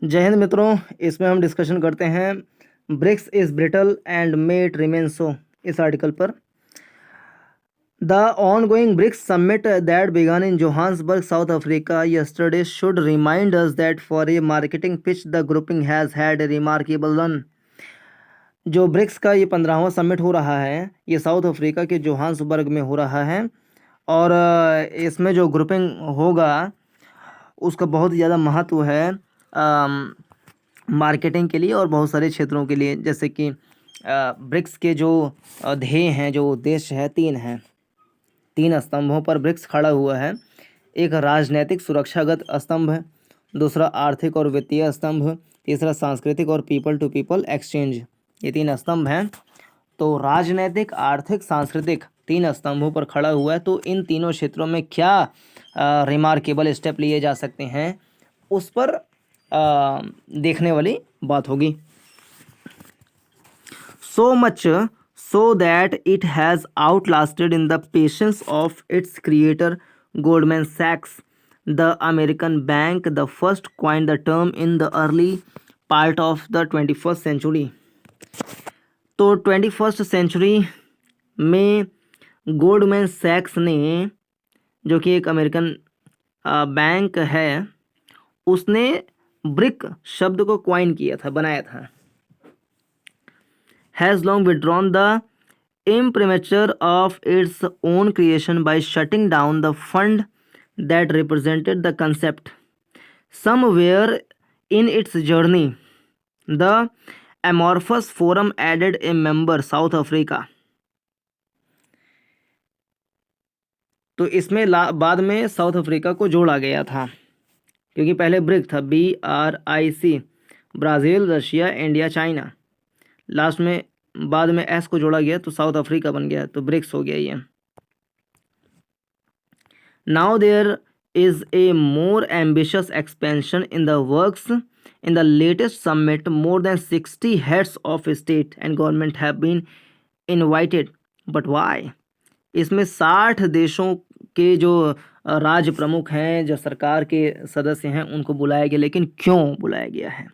जय हिंद मित्रों, इसमें हम डिस्कशन करते हैं BRICS is brittle and may it remain so इस आर्टिकल पर। The ongoing BRICS summit that began in Johannesburg, South Africa yesterday should remind us that for a marketing pitch the grouping has had a remarkable run। जो BRICS का ये 15वां summit हो रहा है, ये south Africa के Johannesburg में हो रहा है और इसमें जो ग्रुपिंग होगा उसका बहुत ज़्यादा महत्व है मार्केटिंग के लिए और बहुत सारे क्षेत्रों के लिए। जैसे कि ब्रिक्स के जो ध्येय हैं, जो उद्देश्य है, तीन स्तंभों पर ब्रिक्स खड़ा हुआ है। एक राजनैतिक सुरक्षागत स्तंभ है, दूसरा आर्थिक और वित्तीय स्तंभ, तीसरा सांस्कृतिक और पीपल टू पीपल एक्सचेंज। ये 3 स्तंभ हैं। तो राजनैतिक, आर्थिक, सांस्कृतिक 3 स्तंभों पर खड़ा हुआ है। तो इन तीनों क्षेत्रों में क्या रिमार्केबल स्टेप लिए जा सकते हैं, उस पर देखने वाली बात होगी। So much so that it has outlasted in the patience of its creator, Goldman Sachs, the American bank, the first coined the term in the early part of the 21st century। तो 21st century में Goldman सैक्स ने, जो कि एक American bank है, उसने brick शब्द को क्वाइन किया था, बनाया था। has long withdrawn the imprimatur of its own creation by shutting down the fund that represented the concept. Somewhere in its journey, the amorphous forum added a member, South Africa। तो इसमें बाद में south Africa को जोड़ा गया था, क्योंकि पहले ब्रिक था, BRIC, Brazil, Russia, India, China. Last में बाद में एस को जोड़ा गया तो साउथ अफ्रीका बन गया, तो ब्रिक्स हो गया ये। Now there is a more ambitious expansion in the works. In the latest summit more than 60 heads of state and government have been invited, but why? इसमें 60 देशों के जो राज्य प्रमुख हैं, जो सरकार के सदस्य हैं, उनको बुलाया गया। लेकिन क्यों बुलाया गया है?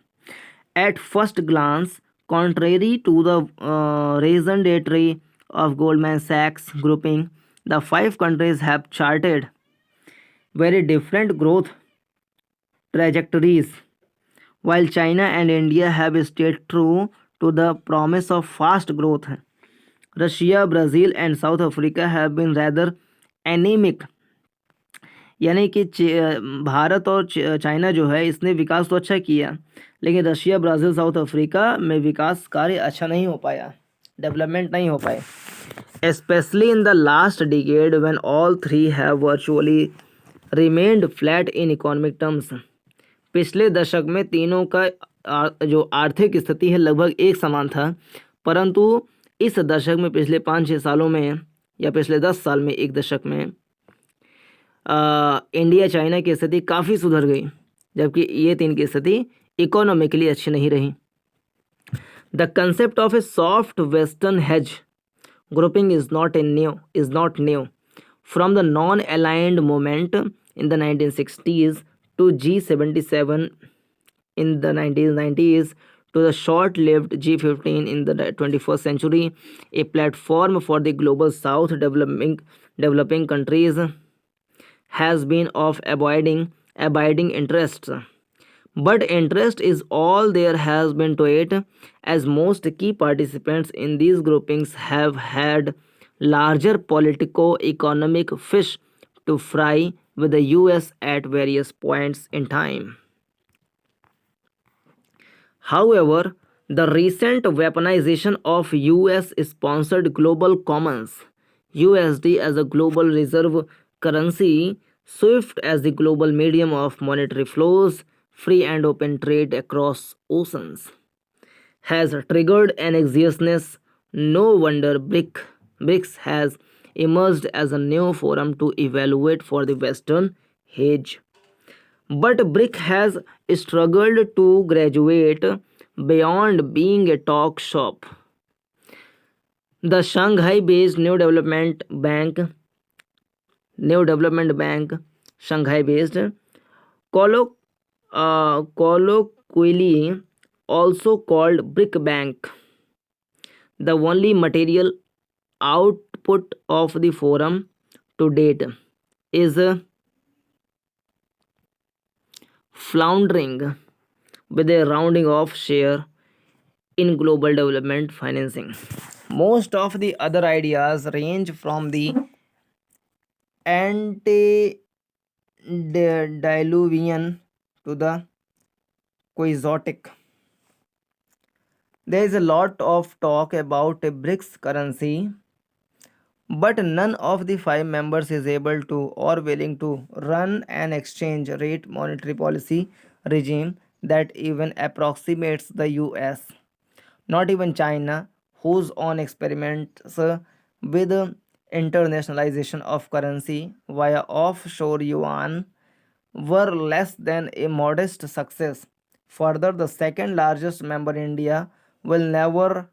At first glance, contrary to the reasoned tree of Goldman Sachs grouping, the 5 countries have charted very different growth trajectories. While China and India have stayed true to the promise of fast growth, Russia, Brazil and South Africa have been rather anemic। यानी कि भारत और China जो है, इसने विकास तो अच्छा किया, लेकिन रशिया, ब्राज़ील, साउथ अफ्रीका में विकास कार्य अच्छा नहीं हो पाया, डेवलपमेंट नहीं हो पाए। Specially in the last decade when all 3 have virtually remained flat in economic terms. पिछले दशक में तीनों का जो आर्थिक स्थिति है लगभग एक समान था, परंतु इस दशक में, पिछले 5-6 सालों में या पिछले 10 साल में, एक दशक में इंडिया, चाइना की स्थिति काफ़ी सुधर गई, जबकि ये 3 की स्थिति इकोनॉमिकली अच्छी नहीं रही। The concept of A soft western hedge grouping is not new from the non aligned movement in the 1960s to G77 in the 1990s to the short-lived G15 in the 21st century, a platform for the global south developing countries has been of abiding interest, but interest is all there has been to it, as most key participants in these groupings have had larger politico-economic fish to fry with the US at various points in time. However, the recent weaponization of US-sponsored global commons, USD as a global reserve currency, SWIFT as the global medium of monetary flows, free and open trade across oceans, has triggered an anxiousness. No wonder BRICS has emerged as a new forum to evaluate for the Western hedge. But BRIC has struggled to graduate beyond being a talk shop. The Shanghai-based New Development Bank, Shanghai-based, colloquially also called brick bank. The only material output of the forum to date is floundering with a rounding off share in global development financing. Most of the other ideas range from the antediluvian to the quixotic. There is a lot of talk about a BRICS currency, but none of the five members is able to or willing to run an exchange rate monetary policy regime that even approximates the US. Not even China, whose own experiments with internationalization of currency via offshore yuan were less than a modest success. Further, the second largest member, India, will never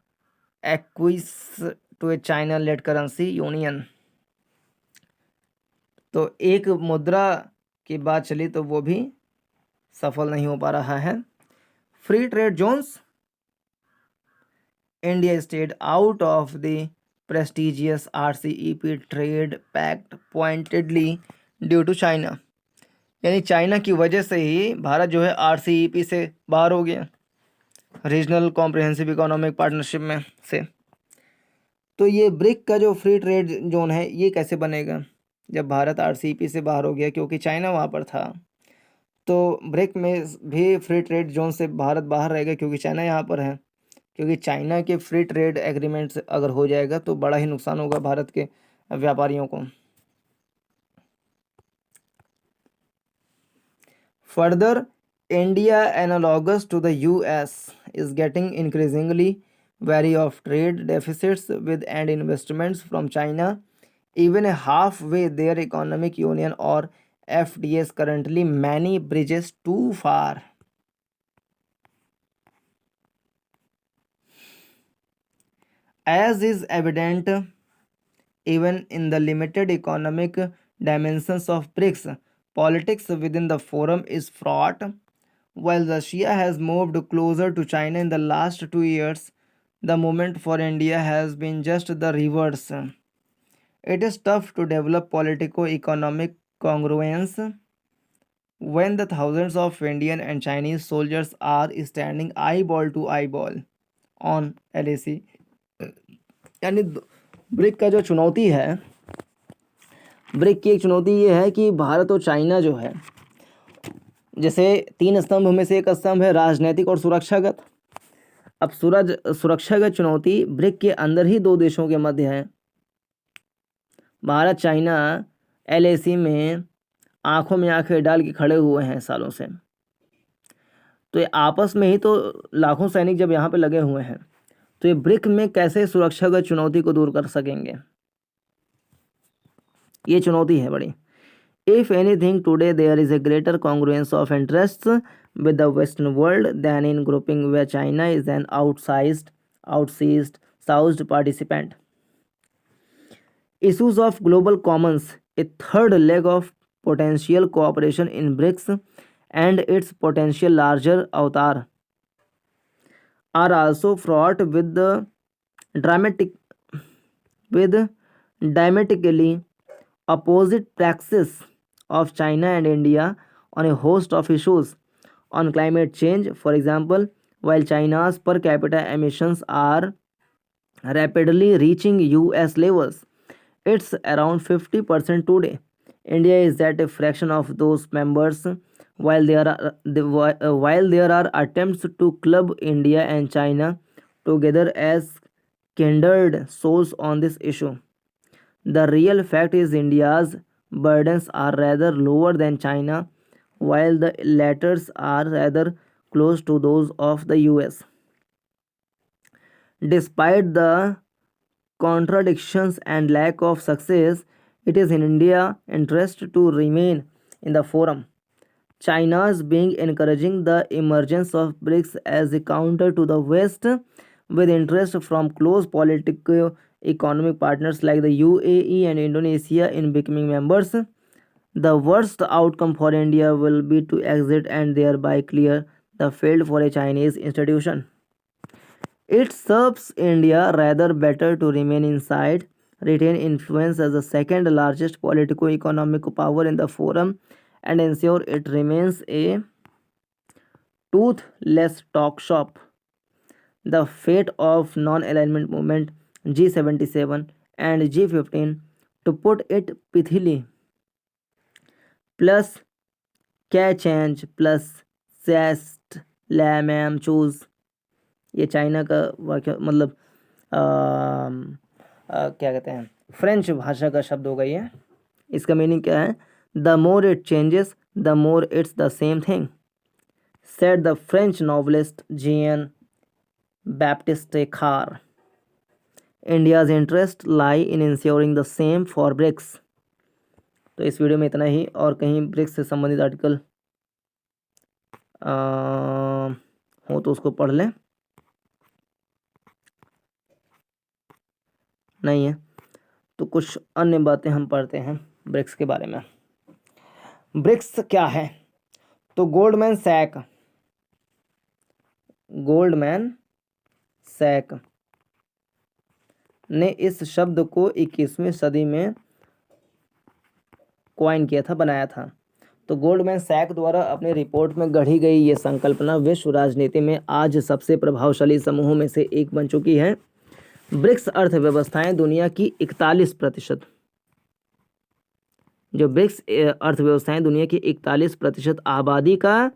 acquiesce to a China led currency union. तो एक मुद्रा की बात चली तो वो भी सफल नहीं हो पा रहा है. Free trade zones. India stayed out of the prestigious RCEP trade pact pointedly due to China. यानी चाइना की वजह से ही भारत जो है RCEP से बाहर हो गया, रीजनल कॉम्प्रिहेंसिव इकोनॉमिक पार्टनरशिप में से. तो ये ब्रिक का जो फ्री ट्रेड जोन है ये कैसे बनेगा जब भारत RCEP से बाहर हो गया, क्योंकि चाइना वहाँ पर था. तो ब्रिक में भी फ्री ट्रेड जोन से भारत बाहर रहेगा क्योंकि चाइना यहाँ पर है. क्योंकि चाइना के फ्री ट्रेड एग्रीमेंट अगर हो जाएगा तो बड़ा ही नुकसान होगा भारत के व्यापारियों को. Further, India analogous to the US is getting increasingly wary of trade deficits with and investments from China. Even a halfway their economic union or FDAs currently many bridges too far. As is evident even in the limited economic dimensions of BRICS, politics within the forum is fraught. While Russia has moved closer to China in the last 2 years, the movement for India has been just the reverse. It is tough to develop politico economic congruence when the thousands of Indian and Chinese soldiers are standing eyeball to eyeball on LAC. यानी brick का जो चुनौती है, brick की एक चुनौती ये है कि भारत और चाइना जो है, जैसे तीन स्तंभ में से एक स्तंभ है राजनीतिक और सुरक्षागत. अब सुरक्षागत चुनौती ब्रिक के अंदर ही दो देशों के मध्य है. भारत चाइना LAC में आंखों में आंखें डाल के खड़े हुए हैं सालों से. तो ये आपस में ही तो लाखों सैनिक जब यहाँ पे लगे हुए हैं, तो ये ब्रिक में कैसे सुरक्षागत चुनौती को दूर कर सकेंगे, ये चुनौती है बड़ी. If anything, today there is a greater congruence of interests with the Western world than in grouping where China is an outsized soused participant. Issues of global commons, a third leg of potential cooperation in BRICS and its potential larger avatar, are also fraught with the diametrically opposite praxis of China and India on a host of issues. On climate change, for example, while China's per capita emissions are rapidly reaching US levels, it's around 50% today. India is at a fraction of those members. While there are attempts to club India and China together as kindred souls on this issue, the real fact is India's burdens are rather lower than China, while the latters are rather close to those of the US. Despite the contradictions and lack of success, it is in India's interest to remain in the forum. China's being encouraging the emergence of BRICS as a counter to the West, with interest from close political economic partners like the UAE and Indonesia in becoming members. The worst outcome for India will be to exit and thereby clear the field for a Chinese institution. It serves India rather better to remain inside, retain influence as the second largest political economic power in the forum, and ensure it remains a toothless talk shop. The fate of non-alignment movement G77 and G15, to put it pithily, plus क्या change plus सेस्ट lamb choose, ये China का वाक्य मतलब क्या कहते हैं French भाषा का शब्द होगा ये। इसका मीनिंग क्या है? The more it changes the more it's the same thing, said the French novelist Jean Baptiste Karr. India's interest lie in ensuring the same for BRICS. तो इस वीडियो में इतना ही, और कहीं ब्रिक्स से संबंधित आर्टिकल हो तो उसको पढ़ लें, नहीं है तो कुछ अन्य बातें हम पढ़ते हैं ब्रिक्स के बारे में। ब्रिक्स क्या है? तो गोल्डमैन सैक ने इस शब्द को 21वीं सदी में कॉइन किया था, बनाया था। तो गोल्डमैन सैक द्वारा अपनी रिपोर्ट में गढ़ी गई ये संकल्पना विश्व राजनीति में आज सबसे प्रभावशाली समूहों में से एक बन चुकी है। ब्रिक्स अर्थव्यवस्थाएं दुनिया की 41%, जो ब्रिक्स अर्थव्यवस्थाएं दुनिया की 41% आबादी का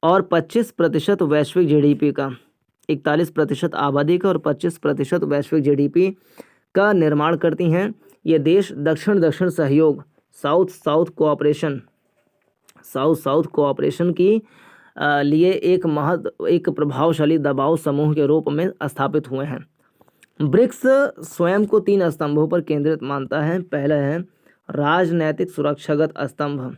और 25% वैश्विक जीडीपी का, 41% आबादी का और 25% वैश्विक जीडीपी का निर्माण करती हैं। ये देश दक्षिण दक्षिण सहयोग साउथ साउथ कोऑपरेशन की लिए एक प्रभावशाली दबाव समूह के रूप में स्थापित हुए हैं। ब्रिक्स स्वयं को 3 स्तंभों पर केंद्रित मानता है। पहला है राजनैतिक सुरक्षागत स्तंभ।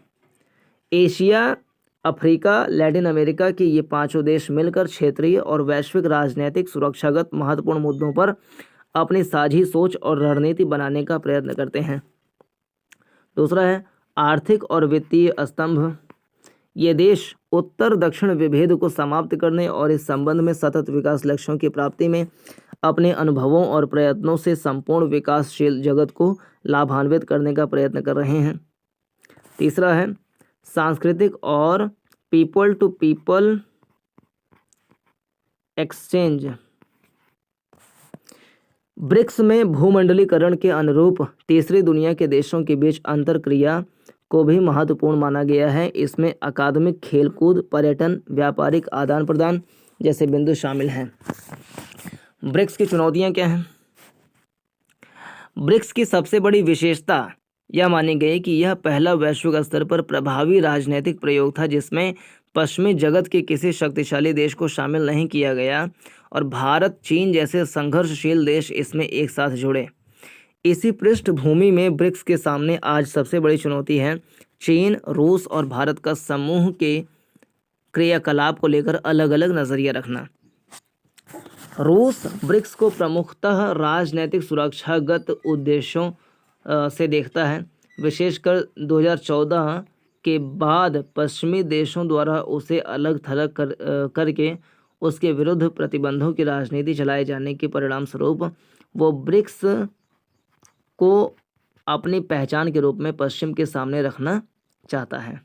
एशिया, अफ्रीका, लैटिन अमेरिका के ये 5 देश मिलकर क्षेत्रीय और वैश्विक राजनैतिक सुरक्षागत महत्वपूर्ण मुद्दों पर अपनी साझी सोच और रणनीति बनाने का प्रयत्न करते हैं। दूसरा है आर्थिक और वित्तीय स्तंभ। ये देश उत्तर दक्षिण विभेद को समाप्त करने और इस संबंध में सतत विकास लक्ष्यों की प्राप्ति में अपने अनुभवों और प्रयत्नों से संपूर्ण विकासशील जगत को लाभान्वित करने का प्रयत्न कर रहे हैं। तीसरा है सांस्कृतिक और people to people exchange. BRICS में भूमंडलीकरण के अनुरूप तीसरी दुनिया के देशों के बीच अंतरक्रिया को भी महत्वपूर्ण माना गया है। इसमें अकादमिक, खेलकूद, पर्यटन, व्यापारिक आदान प्रदान जैसे बिंदु शामिल हैं। ब्रिक्स की चुनौतियां क्या हैं? ब्रिक्स की सबसे बड़ी विशेषता यह मानी गई कि यह पहला वैश्विक स्तर पर प्रभावी राजनीतिक प्रयोग था जिसमें पश्चिमी जगत के किसी शक्तिशाली देश को शामिल नहीं किया गया और भारत, चीन जैसे संघर्षशील देश इसमें एक साथ जुड़े। इसी पृष्ठभूमि में ब्रिक्स के सामने आज सबसे बड़ी चुनौती है चीन, रूस और भारत का समूह के क्रियाकलाप को लेकर अलग अलग नजरिया रखना। रूस ब्रिक्स को प्रमुखतः राजनैतिक सुरक्षागत उद्देश्यों से देखता है। विशेषकर 2014 के बाद पश्चिमी देशों द्वारा उसे अलग थलग करके उसके विरुद्ध प्रतिबंधों की राजनीति चलाए जाने के परिणाम स्वरूप वो ब्रिक्स को अपनी पहचान के रूप में पश्चिम के सामने रखना चाहता है।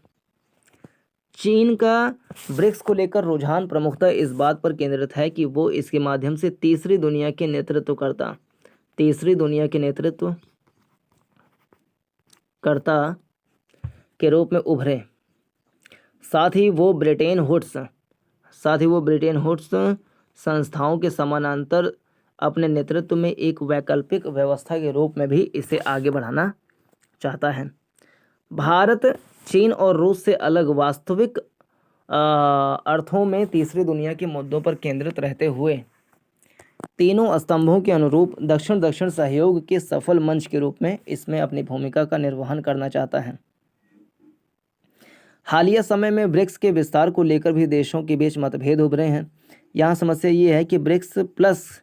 चीन का ब्रिक्स को लेकर रुझान प्रमुखतः इस बात पर केंद्रित है कि वो इसके माध्यम से तीसरी दुनिया के नेतृत्वकर्ता के रूप में उभरे। साथ ही वो ब्रिटेन हुड्स संस्थाओं के समानांतर अपने नेतृत्व में एक वैकल्पिक व्यवस्था के रूप में भी इसे आगे बढ़ाना चाहता है। भारत, चीन और रूस से अलग वास्तविक अर्थों में तीसरी दुनिया के मुद्दों पर केंद्रित रहते हुए तीनों स्तंभों के अनुरूप दक्षिण दक्षिण सहयोग के सफल मंच के रूप में इसमें अपनी भूमिका का निर्वहन करना चाहता है। हालिया समय में ब्रिक्स के विस्तार को लेकर भी देशों के बीच मतभेद उभरे हैं। यहाँ समस्या ये है कि ब्रिक्स प्लस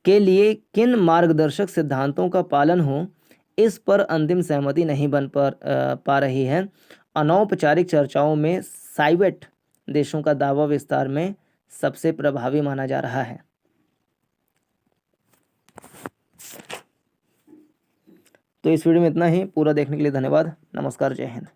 के लिए किन मार्गदर्शक सिद्धांतों का पालन हो, इस पर अंतिम सहमति नहीं बन पा रही है। अनौपचारिक चर्चाओं में साइवेट देशों का दावा विस्तार में सबसे प्रभावी माना जा रहा है। तो इस वीडियो में इतना ही। पूरा देखने के लिए धन्यवाद। नमस्कार, जय हिंद।